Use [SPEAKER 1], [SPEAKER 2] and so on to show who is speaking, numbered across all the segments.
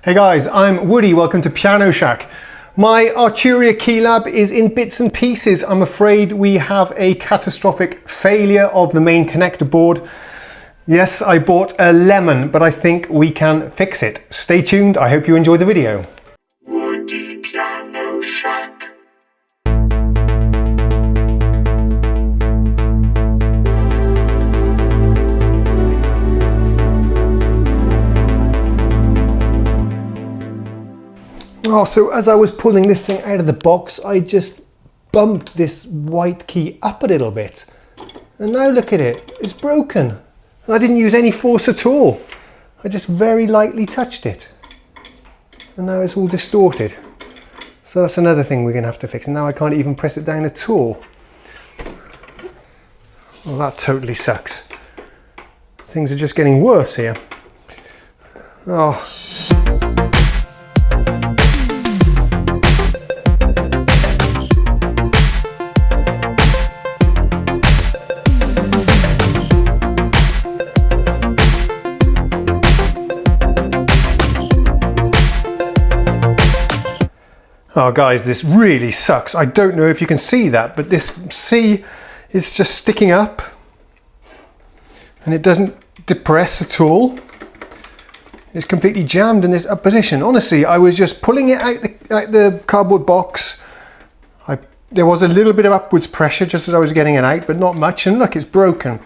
[SPEAKER 1] Hey guys, I'm Woody, welcome to Piano Shack. My Arturia Keylab is in bits and pieces. I'm afraid we have a catastrophic failure of the main connector board. Yes, I bought a lemon, but I think we can fix it. Stay tuned, I hope you enjoy the video.
[SPEAKER 2] Woody Piano Shack.
[SPEAKER 1] Oh, so as I was pulling this thing out of the box, I just bumped this white key up a little bit. And now look at it, it's broken. And I didn't use any force at all. I just very lightly touched it. And now it's all distorted. So that's another thing we're gonna have to fix. And now I can't even press it down at all. Well, that totally sucks. Things are just getting worse here. Oh. Oh guys, this really sucks. I don't know if you can see that, but this C is just sticking up and it doesn't depress at all. It's completely jammed in this up position. Honestly, I was just pulling it out the cardboard box. There was a little bit of upwards pressure just as I was getting it out, but not much, and look, it's broken.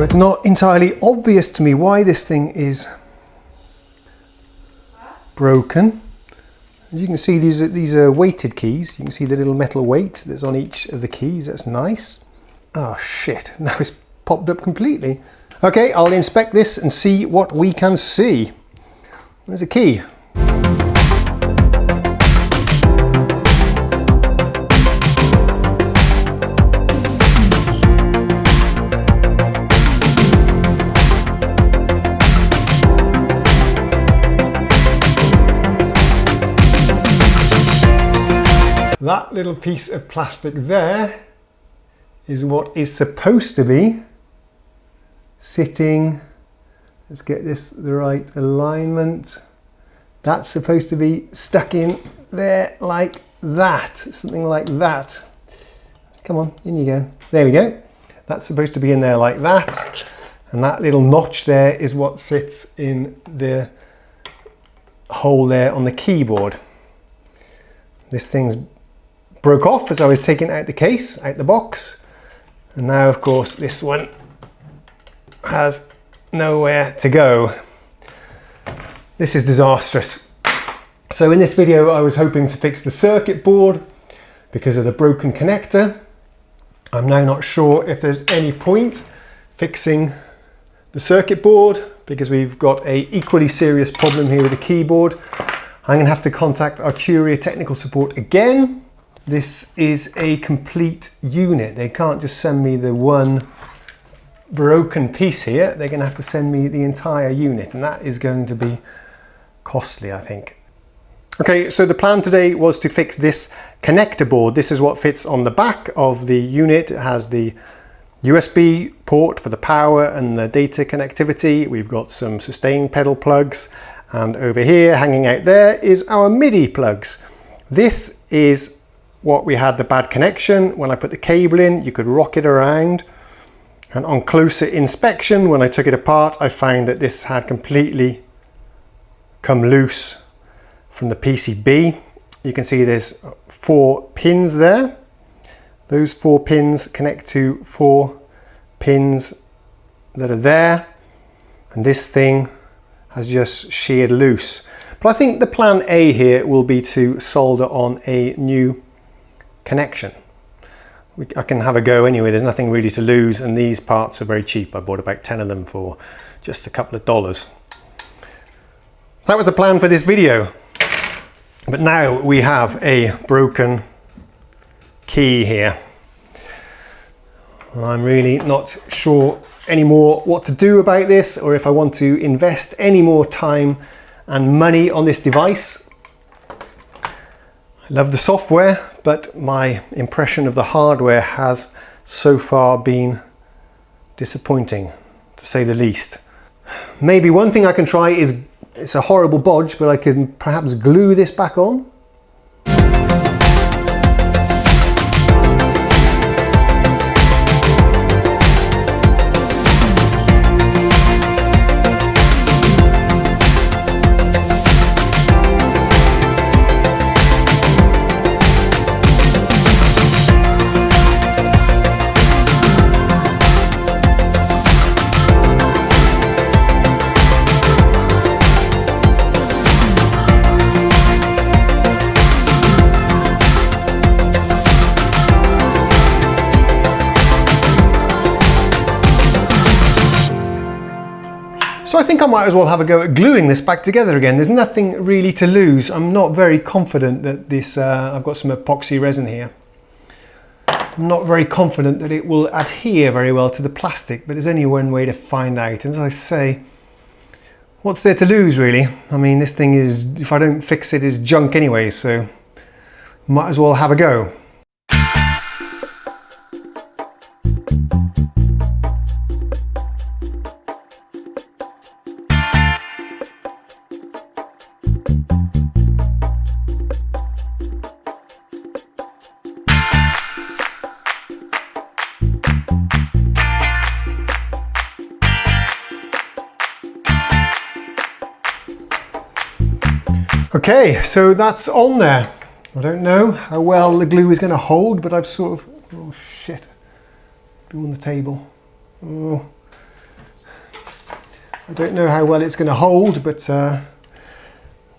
[SPEAKER 1] It's not entirely obvious to me why this thing is broken. As you can see, these are weighted keys. You can see the little metal weight that's on each of the keys. That's nice. Oh shit, now it's popped up completely. Okay, I'll inspect this and see what we can see. There's a key. That little piece of plastic there is what is supposed to be sitting, let's get this the right alignment, that's supposed to be stuck in there like that, something like that. Come on, in you go. There we go. That's supposed to be in there like that, and that little notch there is what sits in the hole there on the keyboard. This thing's broke off as I was taking out the case, out the box. And now, of course, this one has nowhere to go. This is disastrous. So in this video, I was hoping to fix the circuit board because of the broken connector. I'm now not sure if there's any point fixing the circuit board because we've got a equally serious problem here with the keyboard. I'm gonna have to contact Arturia technical support again. This is a complete unit. They can't just send me the one broken piece here. They're going to have to send me the entire unit, and that is going to be costly, I think. Okay, so the plan today was to fix this connector board. This is what fits on the back of the unit. It has the USB port for the power and the data connectivity. We've got some sustain pedal plugs, and over here, hanging out there, is our MIDI plugs. This is what we had the bad connection. When I put the cable in, you could rock it around. And on closer inspection, when I took it apart, I found that this had completely come loose from the PCB. You can see there's 4 pins there. Those 4 pins connect to 4 pins that are there. And this thing has just sheared loose. But I think the plan A here will be to solder on a new connection. I can have a go anyway, there's nothing really to lose, and these parts are very cheap. I bought about 10 of them for just a couple of dollars. That was the plan for this video. But now we have a broken key here. And I'm really not sure anymore what to do about this, or if I want to invest any more time and money on this device. I love the software, but my impression of the hardware has so far been disappointing, to say the least. Maybe one thing I can try is, it's a horrible bodge, but I can perhaps glue this back on. So I think I might as well have a go at gluing this back together again. There's nothing really to lose. I'm not very confident that this, I've got some epoxy resin here. I'm not very confident that it will adhere very well to the plastic, but there's only one way to find out. And as I say, what's there to lose really? I mean, this thing is, if I don't fix it, is junk anyway, so might as well have a go. Okay, so that's on there. I don't know how well the glue is going to hold, but I've sort of, oh shit, glue on the table. Oh. I don't know how well it's going to hold, but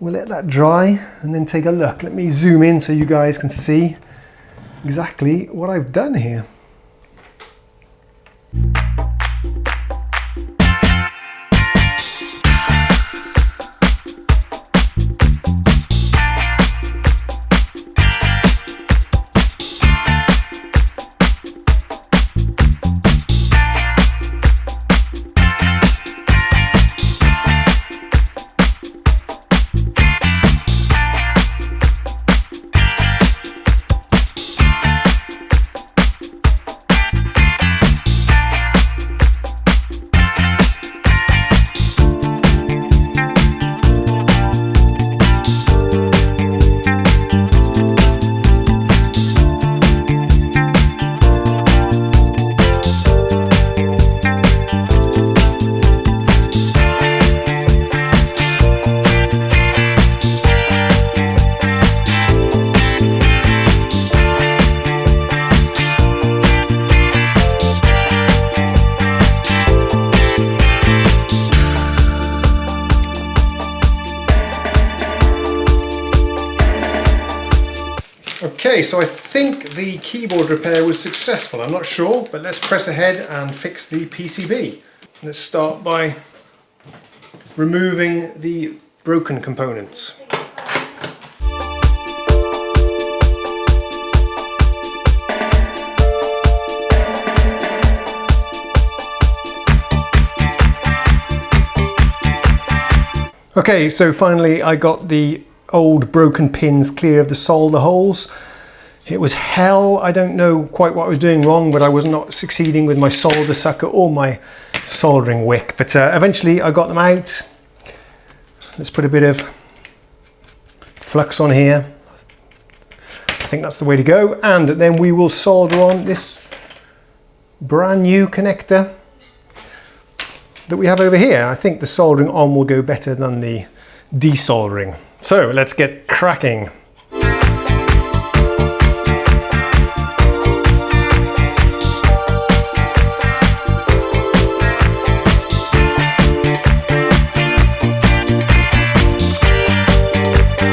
[SPEAKER 1] we'll let that dry and then take a look. Let me zoom in so you guys can see exactly what I've done here. Okay, so I think the keyboard repair was successful. I'm not sure, but let's press ahead and fix the PCB. Let's start by removing the broken components. Okay, so finally I got the old broken pins clear of the solder holes. It was hell. I don't know quite what I was doing wrong, but I was not succeeding with my solder sucker or my soldering wick. But eventually I got them out. Let's put a bit of flux on here. I think that's the way to go. And then we will solder on this brand new connector that we have over here. I think the soldering on will go better than the desoldering. So let's get cracking.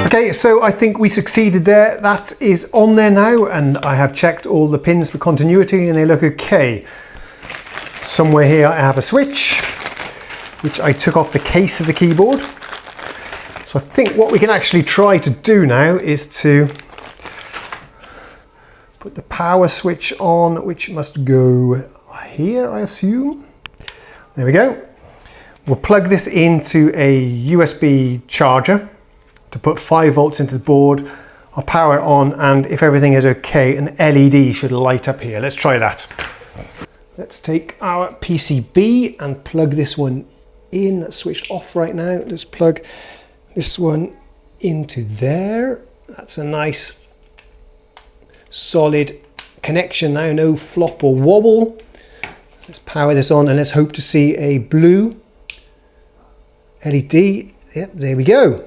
[SPEAKER 1] Okay, so I think we succeeded there. That is on there now, and I have checked all the pins for continuity and they look okay. Somewhere here I have a switch, which I took off the case of the keyboard. So I think what we can actually try to do now is to put the power switch on, which must go here, I assume. There we go. We'll plug this into a USB charger to put 5 volts into the board. I'll power it on, and if everything is okay, an LED should light up here. Let's try that. Let's take our PCB and plug this one in. That's switched off right now. Let's plug this one into there. That's a nice solid connection now, no flop or wobble. Let's power this on and let's hope to see a blue LED. Yep, there we go.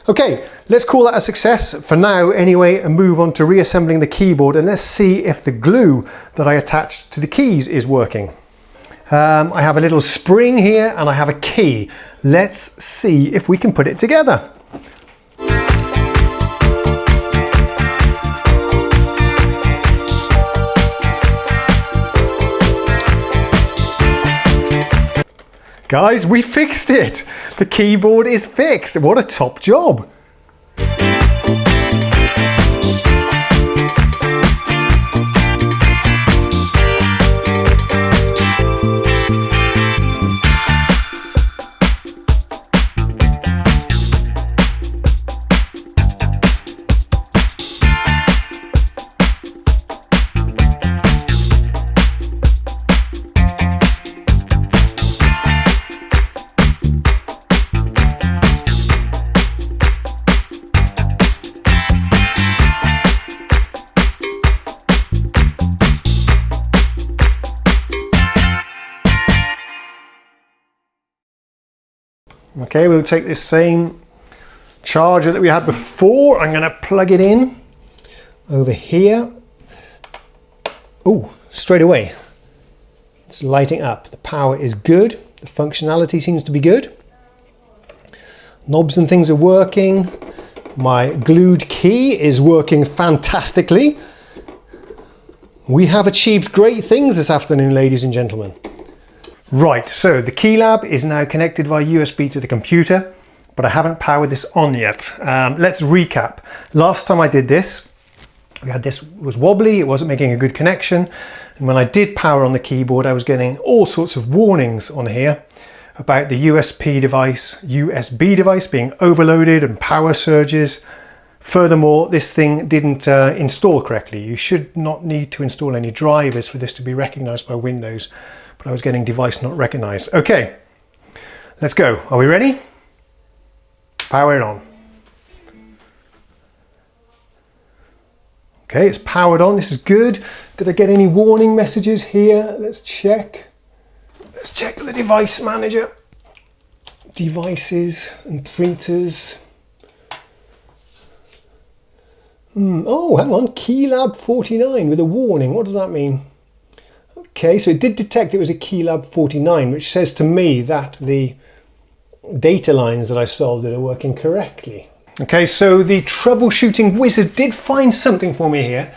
[SPEAKER 1] Okay, let's call that a success for now anyway, and move on to reassembling the keyboard, and let's see if the glue that I attached to the keys is working. I have a little spring here and I have a key. Let's see if we can put it together. Guys, we fixed it! The keyboard is fixed! What a top job! Okay, we'll take this same charger that we had before. I'm going to plug it in over here. Oh, straight away. It's lighting up. The power is good. The functionality seems to be good. Knobs and things are working. My glued key is working fantastically. We have achieved great things this afternoon, ladies and gentlemen. Right, so the Keylab is now connected via USB to the computer, but I haven't powered this on yet. Let's recap. Last time I did this, was wobbly, it wasn't making a good connection, and when I did power on the keyboard, I was getting all sorts of warnings on here about the USB device being overloaded and power surges. Furthermore, this thing didn't install correctly. You should not need to install any drivers for this to be recognized by Windows. But I was getting device not recognized. Okay, let's go. Are we ready? Power it on. Okay, it's powered on. This is good. Did I get any warning messages here? Let's check. Let's check the device manager. Devices and printers. Oh, hang on. Keylab 49 with a warning. What does that mean? Okay, so it did detect it was a Keylab 49, which says to me that the data lines that I solved are working correctly. Okay, so the troubleshooting wizard did find something for me here.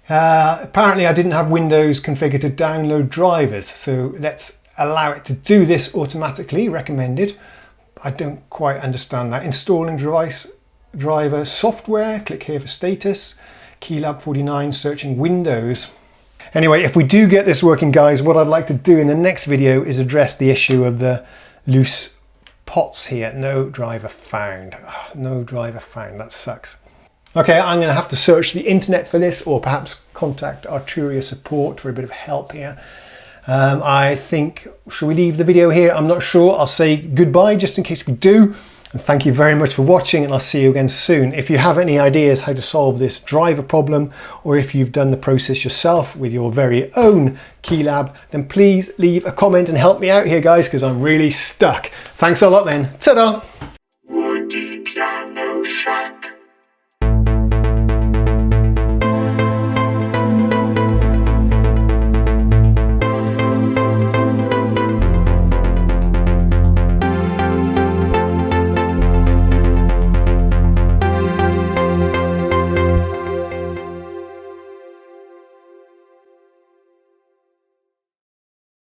[SPEAKER 1] Apparently I didn't have Windows configured to download drivers, so let's allow it to do this automatically, recommended. I don't quite understand that. Installing device driver software, click here for status, Keylab 49, searching Windows. Anyway, if we do get this working, guys, what I'd like to do in the next video is address the issue of the loose pots here. No driver found. Oh, no driver found. That sucks. Okay, I'm going to have to search the internet for this, or perhaps contact Arturia support for a bit of help here. I think, should we leave the video here? I'm not sure. I'll say goodbye just in case we do. And thank you very much for watching, and I'll see you again soon. If you have any ideas how to solve this driver problem, or if you've done the process yourself with your very own Keylab, then please leave a comment and help me out here, guys, because I'm really stuck. Thanks a lot then. Ta-da!